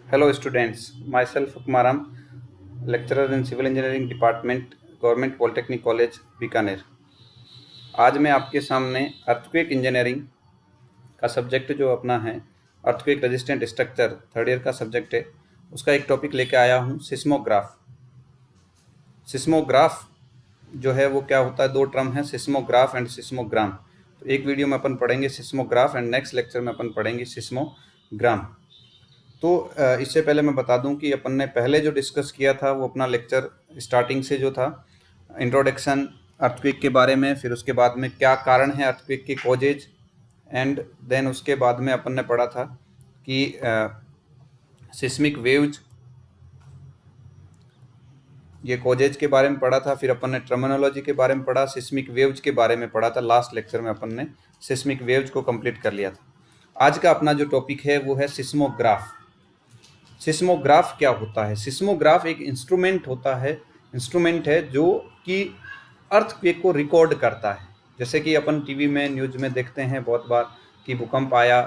Hello students, myself Kumaram, lecturer in Civil Engineering Department, Government Polytechnic College, Bikaner. आज मैं आपके सामने अर्थक्वेक इंजीनियरिंग का सब्जेक्ट जो अपना है, earthquake resistant structure third year का सब्जेक्ट है, उसका एक टॉपिक लेके आया हूँ, सिस्मोग्राफ। सिस्मोग्राफ जो है वो क्या होता है, दो टर्म है, सिस्मोग्राफ एंड सिस्मोग्राम। तो एक वीडियो में अपन पढ़ेंगे सिस्मोग्राफ एंड नेक्स्ट लेक्चर में अपन पढ़ेंगे सिस्मोग्राम। तो इससे पहले मैं बता दूं कि अपन ने पहले जो डिस्कस किया था वो अपना लेक्चर स्टार्टिंग से जो था, इंट्रोडक्शन अर्थक्वेक के बारे में, फिर उसके बाद में क्या कारण है अर्थक्वेक के कॉजेज, एंड देन उसके बाद में अपन ने पढ़ा था कि सिस्मिक वेव्स, ये कॉजेज के बारे में पढ़ा था। फिर अपन ने टर्मिनोलॉजी के बारे में पढ़ा, सिस्मिक वेव्स के बारे में पढ़ा था। लास्ट लेक्चर में अपन ने सिस्मिक वेव्स को कंप्लीट कर लिया था। आज का अपना जो टॉपिक है वो है सिस्मोग्राफ। सिस्मोग्राफ क्या होता है? सिस्मोग्राफ एक इंस्ट्रूमेंट है जो कि अर्थक्वेक को रिकॉर्ड करता है। जैसे कि अपन टीवी में न्यूज़ में देखते हैं बहुत बार कि भूकंप आया,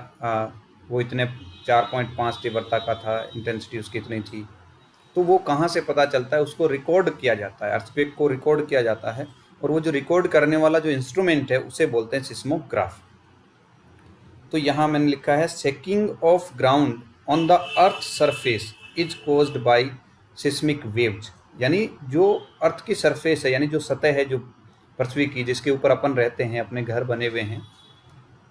वो इतने 4.5 तीव्रता का था, इंटेंसिटी उसकी इतनी थी। तो वो कहाँ से पता चलता है? उसको रिकॉर्ड किया जाता है, अर्थक्वेक को रिकॉर्ड किया जाता है, और वो जो रिकॉर्ड करने वाला जो इंस्ट्रूमेंट है उसे बोलते हैं सिस्मोग्राफ। तो यहाँ मैंने लिखा है shaking of ground on the earth surface is caused by seismic waves. यानी जो अर्थ की सरफेस है, यानी जो सतह है, जो पृथ्वी की, जिसके ऊपर अपन रहते हैं, अपने घर बने हुए हैं,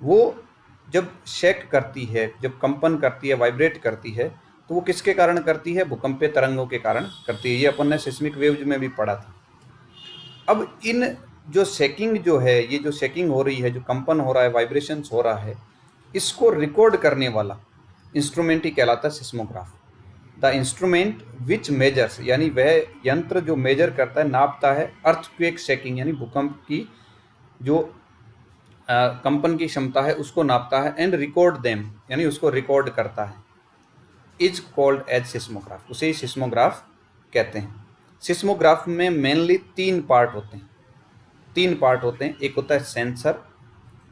वो जब शेक करती है, जब कंपन करती है, वाइब्रेट करती है, तो वो किसके कारण करती है? भूकंपीय तरंगों के कारण करती है। ये अपन ने सिस्मिक वेव्स में भी पढ़ा था। अब इन जो शेकिंग जो है, ये जो शेकिंग हो रही है, जो कंपन हो रहा है, वाइब्रेशंस हो रहा है, इसको रिकॉर्ड करने वाला इंस्ट्रूमेंट ही कहलाता है seismograph. The instrument which measures, यानी वह यंत्र जो मेजर करता है, नापता है, अर्थक्वेक शेकिंग यानी भूकंप की जो कंपन की क्षमता है उसको नापता है, एंड रिकॉर्ड देम यानी उसको रिकॉर्ड करता है, इज कॉल्ड एज सिस्मोग्राफ। उसे ही सिस्मोग्राफ कहते हैं। सिस्मोग्राफ में मेनली तीन पार्ट होते हैं। एक होता है सेंसर,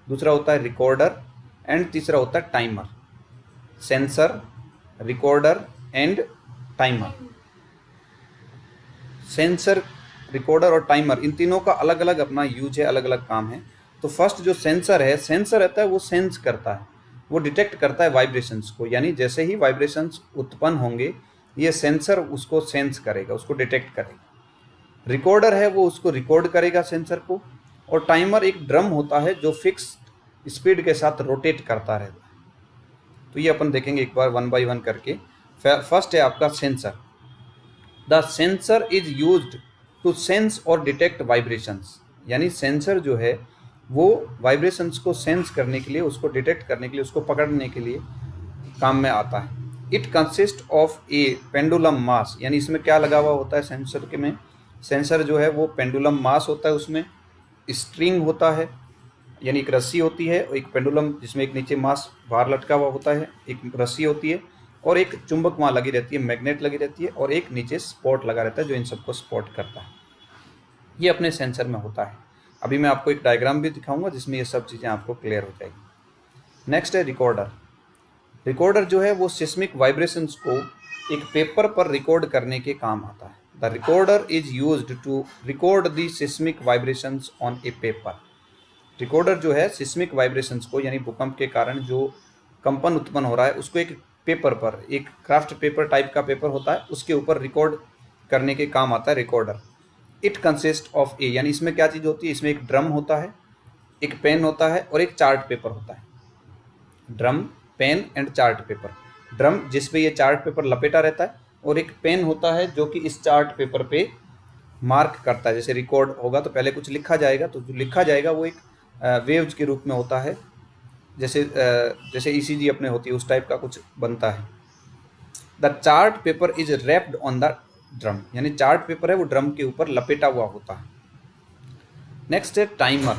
दूसरा होता है रिकॉर्डर, एंड तीसरा होता है timer. Sensor, recorder and timer. Sensor, recorder और टाइमर, इन तीनों का अलग अलग अपना यूज है, अलग अलग काम है। तो फर्स्ट जो सेंसर है, सेंसर रहता है वो सेंस करता है, वो डिटेक्ट करता है वाइब्रेशंस को। यानी जैसे ही वाइब्रेशंस उत्पन्न होंगे, ये सेंसर उसको सेंस करेगा, उसको डिटेक्ट करेगा। रिकॉर्डर है वो उसको रिकॉर्ड करेगा सेंसर को। और टाइमर एक ड्रम होता है जो फिक्स स्पीड के साथ रोटेट करता रहता है। तो ये अपन देखेंगे एक बार वन बाय वन करके। फर्स्ट है आपका sensor. The sensor is used to sense और डिटेक्ट वाइब्रेशंस। यानी सेंसर जो है वो वाइब्रेशंस को सेंस करने के लिए, उसको डिटेक्ट करने के लिए, उसको पकड़ने के लिए काम में आता है। It consist of a pendulum mass. यानी इसमें क्या लगा हुआ होता है सेंसर के में? सेंसर जो है वो पेंडुलम मास होता है, उसमें स्ट्रिंग होता है, यानी एक रस्सी होती है, एक पेंडुलम जिसमें एक नीचे मास बाहर लटका हुआ होता है, एक रस्सी होती है, और एक चुंबक वहाँ लगी रहती है, मैग्नेट लगी रहती है, और एक नीचे स्पॉट लगा रहता है जो इन सबको स्पॉट करता है। ये अपने सेंसर में होता है। अभी मैं आपको एक डायग्राम भी दिखाऊंगा जिसमें ये सब चीज़ें आपको क्लियर हो जाएगी। नेक्स्ट है रिकॉर्डर। रिकॉर्डर जो है वो सिस्मिक वाइब्रेशंस को एक पेपर पर रिकॉर्ड करने के काम आता है। The recorder is used to record the seismic vibrations on a paper. Recorder जो है सिस्मिक वाइब्रेशंस को, यानी भूकंप के कारण जो कंपन उत्पन्न हो रहा है, उसको एक पेपर पर, एक क्राफ्ट पेपर टाइप का पेपर होता है, उसके ऊपर रिकॉर्ड करने के काम आता है रिकॉर्डर। इट कंसिस्ट ऑफ ए, यानी इसमें क्या चीज़ होती है? इसमें एक ड्रम होता है, एक पेन होता है, और एक चार्ट पेपर होता है। Drum, pen and chart paper. Drum जिस पे ये चार्ट पेपर लपेटा रहता है, और एक पेन होता है जो कि इस चार्ट पेपर पे मार्क करता है। जैसे रिकॉर्ड होगा तो पहले कुछ लिखा जाएगा, तो जो लिखा जाएगा वो एक वेव्स के रूप में होता है, जैसे ईसीजी अपने होती है उस टाइप का कुछ बनता है। The chart paper is wrapped on the drum, यानी चार्ट पेपर है वो ड्रम के ऊपर लपेटा हुआ होता है। नेक्स्ट है timer.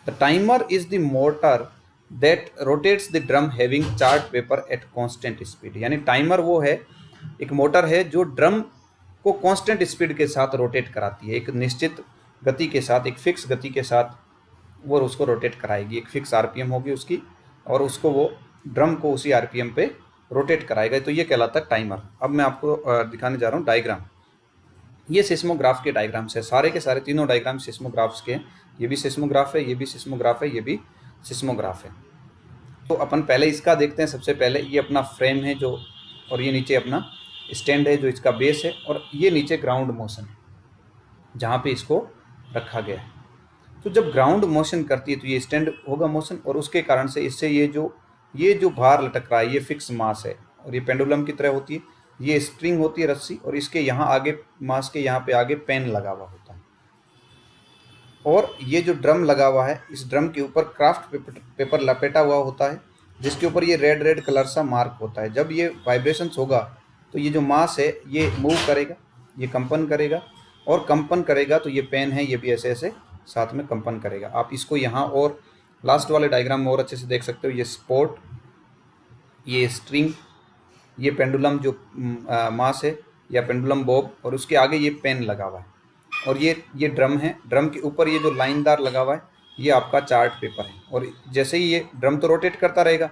The timer is the motor that rotates the drum having chart paper at constant speed. यानी टाइमर वो है, एक मोटर है जो ड्रम को कांस्टेंट स्पीड के साथ रोटेट कराती है, एक निश्चित गति के साथ, एक फिक्स गति के साथ वो उसको रोटेट कराएगी। एक फिक्स आरपीएम होगी उसकी, और उसको वो ड्रम को उसी आरपीएम पे रोटेट कराएगा, तो ये कहलाता है टाइमर। अब मैं आपको दिखाने जा रहा हूँ डायग्राम। ये सिस्मोग्राफ के डायग्राम्स है, सारे के सारे तीनों डायग्राम सिस्मोग्राफ्स के हैं। ये भी सिस्मोग्राफ है, ये भी सिस्मोग्राफ है, ये भी सिस्मोग्राफ है। तो अपन पहले इसका देखते हैं। सबसे पहले ये अपना फ्रेम है जो, और ये नीचे अपना स्टैंड है जो इसका बेस है, और ये नीचे ग्राउंड मोशन है जहाँ पे इसको रखा गया है। तो जब ग्राउंड मोशन करती है तो ये स्टैंड होगा मोशन, और उसके कारण से इससे ये जो भार लटक रहा है ये फिक्स मास है, और ये पेंडुलम की तरह होती है। ये स्ट्रिंग होती है, रस्सी, और इसके यहाँ आगे मास के यहाँ पे आगे पेन लगा हुआ होता है। और ये जो ड्रम लगा हुआ है, इस ड्रम के ऊपर क्राफ्ट पेपर लपेटा हुआ होता है, जिसके ऊपर ये रेड रेड कलर सा मार्क होता है। जब ये वाइब्रेशंस होगा तो ये जो मास है ये मूव करेगा, ये कंपन करेगा, और कंपन करेगा तो ये पेन है ये भी ऐसे ऐसे साथ में कंपन करेगा। आप इसको यहाँ और लास्ट वाले डायग्राम में और अच्छे से देख सकते हो। ये स्पोर्ट, ये स्ट्रिंग, ये पेंडुलम जो मास है या पेंडुलम बॉब, और उसके आगे ये पेन लगा हुआ है, और ये ड्रम है। ड्रम के ऊपर ये जो लाइनदार लगा हुआ है ये आपका चार्ट पेपर है। और जैसे ही ये ड्रम तो रोटेट करता रहेगा,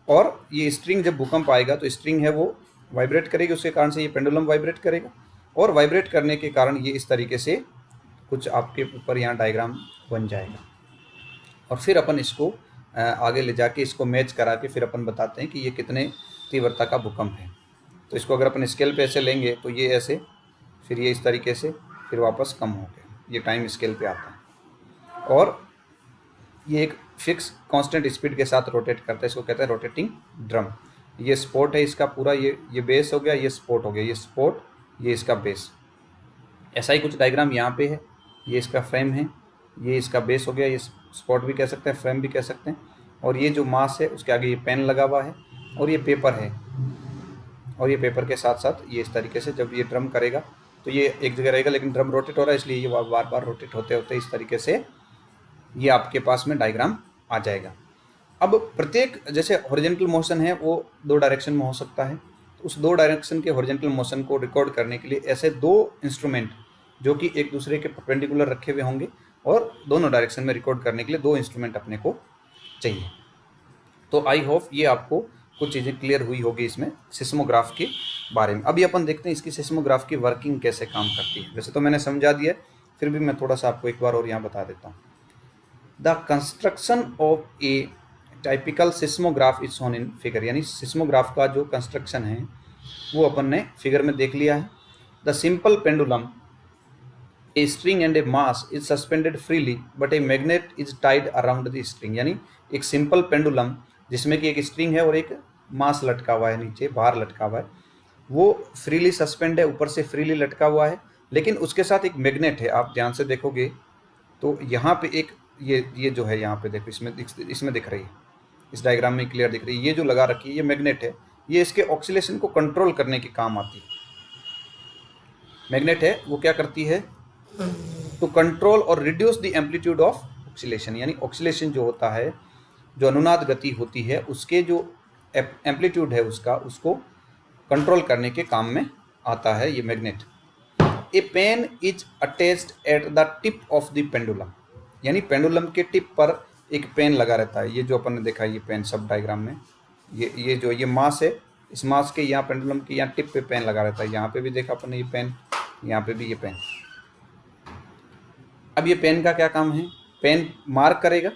और ये स्ट्रिंग जब भूकंप आएगा तो स्ट्रिंग है वो वाइब्रेट करेगी, उसके कारण से ये पेंडुलम वाइब्रेट करेगा, और वाइब्रेट करने के कारण ये इस तरीके से कुछ आपके ऊपर यहाँ डायग्राम बन जाएगा। और फिर अपन इसको आगे ले जाके इसको मैच करा के फिर अपन बताते हैं कि ये कितने तीव्रता का भूकंप है। तो इसको अगर अपन स्केल पे ऐसे लेंगे तो ये ऐसे, फिर ये इस तरीके से, फिर वापस कम हो गया, ये टाइम स्केल पे आता है। और ये एक फिक्स कांस्टेंट स्पीड के साथ रोटेट करता है, इसको कहते हैं रोटेटिंग ड्रम। ये स्पोर्ट है इसका पूरा, ये बेस हो गया, ये स्पोर्ट हो गया, ये स्पोर्ट, ये इसका बेस। ऐसा ही कुछ डायग्राम यहाँ पे है। ये इसका फ्रेम है, ये इसका बेस हो गया, ये स्पोर्ट भी कह सकते हैं, फ्रेम भी कह सकते हैं। और ये जो मास है उसके आगे ये पेन लगा हुआ है, और ये पेपर है, और ये पेपर के साथ साथ ये इस तरीके से जब ये ड्रम करेगा तो ये एक जगह रहेगा, लेकिन ड्रम रोटेट हो रहा है इसलिए ये बार बार रोटेट होते होते इस तरीके से ये आपके पास में डायग्राम आ जाएगा। अब प्रत्येक, जैसे हॉरिजॉन्टल मोशन है वो 2 डायरेक्शन में हो सकता है, तो उस 2 डायरेक्शन के हॉरिजॉन्टल मोशन को रिकॉर्ड करने के लिए ऐसे 2 इंस्ट्रूमेंट जो कि एक दूसरे के परपेंडिकुलर रखे हुए होंगे, और दोनों डायरेक्शन में रिकॉर्ड करने के लिए 2 इंस्ट्रूमेंट अपने को चाहिए। तो आई होप ये आपको कुछ चीज़ें क्लियर हुई होगी इसमें सिस्मोग्राफ के बारे में। अभी अपन देखते हैं इसकी सिस्मोग्राफ की वर्किंग कैसे काम करती है। वैसे तो मैंने समझा दिया, फिर भी मैं थोड़ा सा आपको एक बार और यहाँ बता देता हूँ। The construction of A typical seismograph is shown in figure, यानी सिस्मोग्राफ का जो कंस्ट्रक्शन है वो अपन ने फिगर में देख लिया है। The simple pendulum, a string and A mass is suspended freely but a magnet is tied around the string, यानी एक सिंपल पेंडुलम जिसमें कि एक स्ट्रिंग है और एक मास लटका हुआ है, नीचे भार लटका हुआ है, वो फ्रीली सस्पेंड है, ऊपर से फ्रीली लटका हुआ है, लेकिन उसके साथ एक मैग्नेट है। आप ध्यान से देखोगे तो यहाँ पे एक ये जो है यहाँ पे देखो, इसमें दिख रही है, इस डायग्राम में क्लियर दिख रही है, ये जो लगा रखी है ये मैग्नेट है, ये इसके ऑक्सीलेशन को कंट्रोल करने के काम आती है। मैग्नेट है वो क्या करती है, टू कंट्रोल और reduce the amplitude of oscillation, यानी ऑक्सीलेशन जो होता है, जो अनुनाद गति होती है, उसके जो एम्पलीट्यूड है उसको कंट्रोल करने के काम में आता है ये magnet. A pen is attached at the tip of the pendulum, यानी पेंडुलम के टिप पर एक पेन लगा रहता है। ये जो अपन ने देखा ये पेन सब डायग्राम में, ये जो ये मास है, इस मास के यहाँ पेंडुलम के यहाँ टिप पे पेन लगा रहता है। यहाँ पे भी देखा अपन ने ये पेन, यहाँ पे भी ये पेन। अब ये पेन का क्या काम है, पेन मार्क करेगा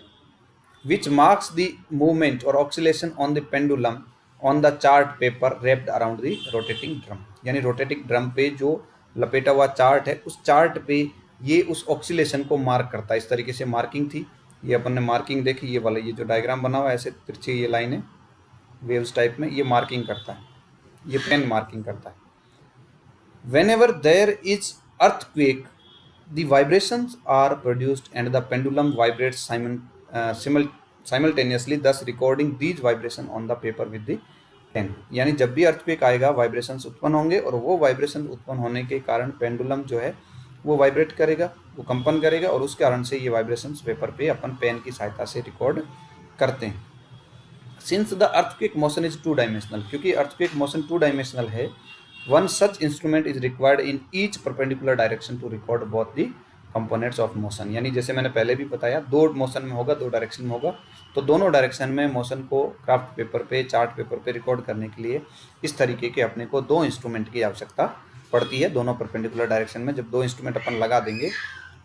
which marks the movement or oscillation on the pendulum on the chart paper wrapped around the rotating drum, यानी रोटेटिंग ड्रम पे जो लपेटा हुआ चार्ट है उस चार्ट पे ये उस ऑक्सीलेशन को मार्क करता है। इस तरीके से मार्किंग थी, ये अपन ने मार्किंग देखी, ये वाला ये जो डायग्राम बना हुआ है ऐसे तिरछी ये लाइन है वेव्स टाइप में, ये मार्किंग करता है, ये पेन मार्किंग करता है। whenever there is earthquake the vibrations are produced and the pendulum vibrates simultaneously, thus recording these vibration on the paper with the pen, यानी जब भी अर्थक्वेक आएगा वाइब्रेशंस उत्पन्न होंगे, और वो वाइब्रेशन उत्पन्न होने के कारण पेंडुलम जो है वो वाइब्रेट करेगा, वो कंपन करेगा, और उस कारण से ये वाइब्रेशंस पेपर पे अपन पेन की सहायता से रिकॉर्ड करते हैं। Since the earthquake motion is 2 dimensional, क्योंकि अर्थक्वेक मोशन 2 डायमेंशनल है, one such instrument is required in each perpendicular direction to record both the components of motion, यानी जैसे मैंने पहले भी बताया, दो मोशन में होगा, दो डायरेक्शन में होगा, तो दोनों डायरेक्शन में मोशन को क्राफ्ट पेपर पे, चार्ट पेपर पे रिकॉर्ड करने के लिए इस तरीके के अपने को दो इंस्ट्रूमेंट की आवश्यकता पड़ती है, दोनों परपेंडिकुलर डायरेक्शन में। जब दो इंस्ट्रूमेंट अपन लगा देंगे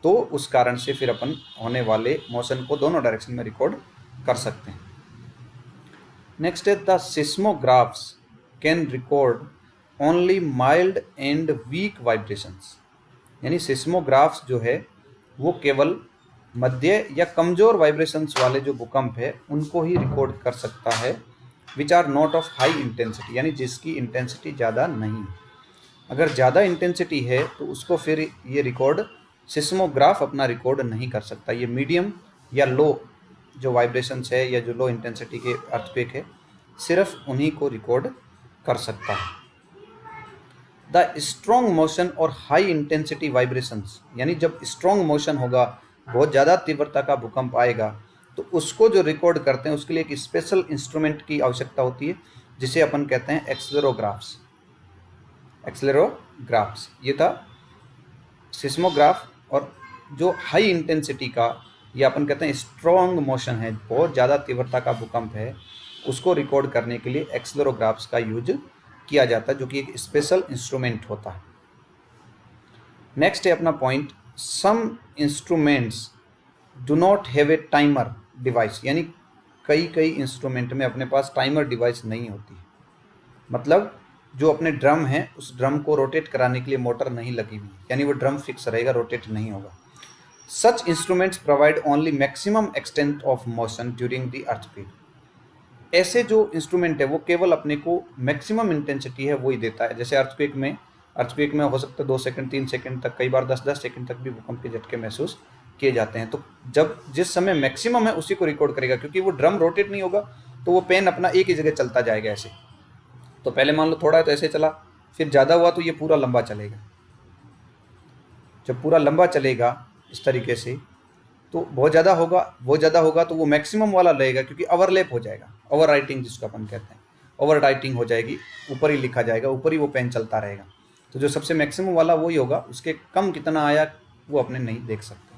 तो उस कारण से फिर अपन होने वाले मोशन को दोनों डायरेक्शन में रिकॉर्ड कर सकते हैं। नेक्स्ट है the seismographs can record only mild and weak vibrations, यानी सिस्मोग्राफ्स जो है वो केवल मध्य या कमजोर वाइब्रेशंस वाले जो भूकंप है उनको ही रिकॉर्ड कर सकता है, which are not of high intensity, यानी जिसकी इंटेंसिटी ज़्यादा नहीं। अगर ज़्यादा इंटेंसिटी है तो उसको फिर ये रिकॉर्ड सिस्मोग्राफ अपना रिकॉर्ड नहीं कर सकता। ये मीडियम या लो जो वाइब्रेशंस है या जो लो इंटेंसिटी के अर्थक्वेक है, सिर्फ उन्हीं को रिकॉर्ड कर सकता है। द स्ट्रॉन्ग मोशन और हाई इंटेंसिटी वाइब्रेशंस, यानी जब स्ट्रॉन्ग मोशन होगा, बहुत ज़्यादा तीव्रता का भूकंप आएगा, तो उसको जो रिकॉर्ड करते हैं उसके लिए एक स्पेशल इंस्ट्रूमेंट की आवश्यकता होती है, जिसे अपन कहते हैं एक्सेलेरोग्राफ्स। एक्सेलेरोग्राफ्स ये था सिस्मोग्राफ। और जो हाई इंटेंसिटी का या अपन कहते हैं स्ट्रॉन्ग मोशन है, बहुत ज़्यादा तीव्रता का भूकंप है, उसको रिकॉर्ड करने के लिए एक्सेलेरोग्राफ्स का यूज किया जाता है, जो कि एक स्पेशल इंस्ट्रूमेंट होता है। नेक्स्ट है अपना point, some instruments do not have a timer device, यानी कई इंस्ट्रूमेंट में अपने पास टाइमर डिवाइस नहीं होती। मतलब जो अपने ड्रम है उस ड्रम को रोटेट कराने के लिए मोटर नहीं लगी हुई, यानी वो ड्रम फिक्स रहेगा, रोटेट नहीं होगा। Such instruments provide only maximum extent of motion during the earthquake, ऐसे जो इंस्ट्रूमेंट है वो केवल अपने को मैक्सिमम इंटेंसिटी है वही देता है। जैसे अर्थक्वेक में हो सकता है 2 सेकंड 3 सेकंड तक, कई बार 10-10 सेकंड तक भी भूकंप के झटके महसूस किए जाते हैं। तो जब जिस समय मैक्सिमम है उसी को रिकॉर्ड करेगा, क्योंकि वो ड्रम रोटेट नहीं होगा तो वो पेन अपना एक ही जगह चलता जाएगा ऐसे। तो पहले मान लो थोड़ा है तो ऐसे चला, फिर ज़्यादा हुआ तो ये पूरा लंबा चलेगा। जब पूरा लंबा चलेगा इस तरीके से, तो बहुत ज़्यादा होगा तो वो मैक्सिमम वाला रहेगा, क्योंकि ओवरलैप हो जाएगा, ओवर राइटिंग जिसको अपन कहते हैं, ओवर राइटिंग हो जाएगी, ऊपर ही लिखा जाएगा, ऊपर ही वो पेन चलता रहेगा। तो जो सबसे मैक्सिमम वाला वही होगा, उसके कम कितना आया वो अपने नहीं देख सकते।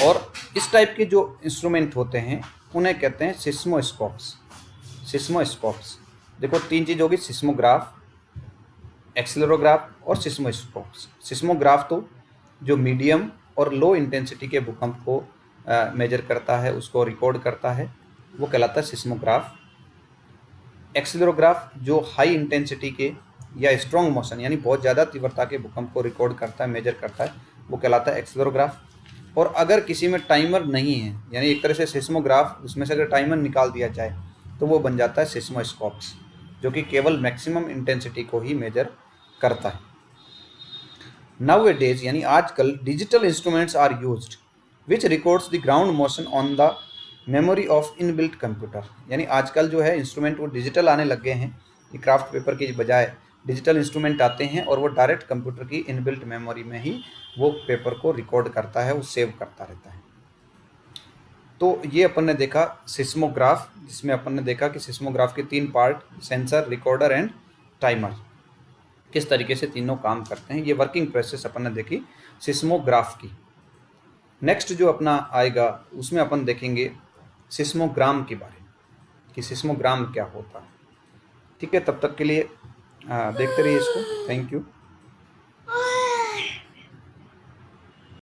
और इस टाइप के जो इंस्ट्रूमेंट होते हैं उन्हें कहते हैं सिस्मोस्कोप्स। देखो 3 चीज़ होगी, सिस्मोग्राफ, एक्सेलेरोग्राफ और सिस्मोस्कोप्स। सिस्मोग्राफ तो जो मीडियम और लो इंटेंसिटी के भूकंप को मेजर करता है, उसको रिकॉर्ड करता है, वो कहलाता है सिस्मोग्राफ। एक्सेलेरोग्राफ जो हाई इंटेंसिटी के या स्ट्रॉन्ग मोशन यानी बहुत ज़्यादा तीव्रता के भूकंप को रिकॉर्ड करता है, मेजर करता है, वो कहलाता है एक्सेलेरोग्राफ। और अगर किसी में टाइमर नहीं है, यानी एक तरह से सिस्मोग्राफ, उसमें से अगर टाइमर निकाल दिया जाए तो वो बन जाता है सिस्मोस्कोप्स, जो कि केवल मैक्सिमम इंटेंसिटी को ही मेजर करता है। नाउ ए डेज, यानी आजकल digital instruments are used which records the ground motion on the memory of inbuilt computer, यानी आजकल जो है इंस्ट्रूमेंट वो डिजिटल आने लग गए हैं, ये क्राफ्ट पेपर के बजाय डिजिटल इंस्ट्रूमेंट आते हैं और वो डायरेक्ट कंप्यूटर की इनबिल्ट मेमोरी में ही वो पेपर को रिकॉर्ड करता है, वो सेव करता रहता है। तो ये अपन ने देखा सिस्मोग्राफ, जिसमें अपन ने देखा कि सिस्मोग्राफ के 3 part, sensor, recorder and timer, किस तरीके से तीनों काम करते हैं। ये वर्किंग प्रोसेस अपन ने देखी सिस्मोग्राफ की। नेक्स्ट जो अपना आएगा उसमें अपन देखेंगे सिस्मोग्राम के बारे में, कि सिस्मोग्राम क्या होता है। ठीक है, तब तक के लिए देखते रहिए इसको। Thank you.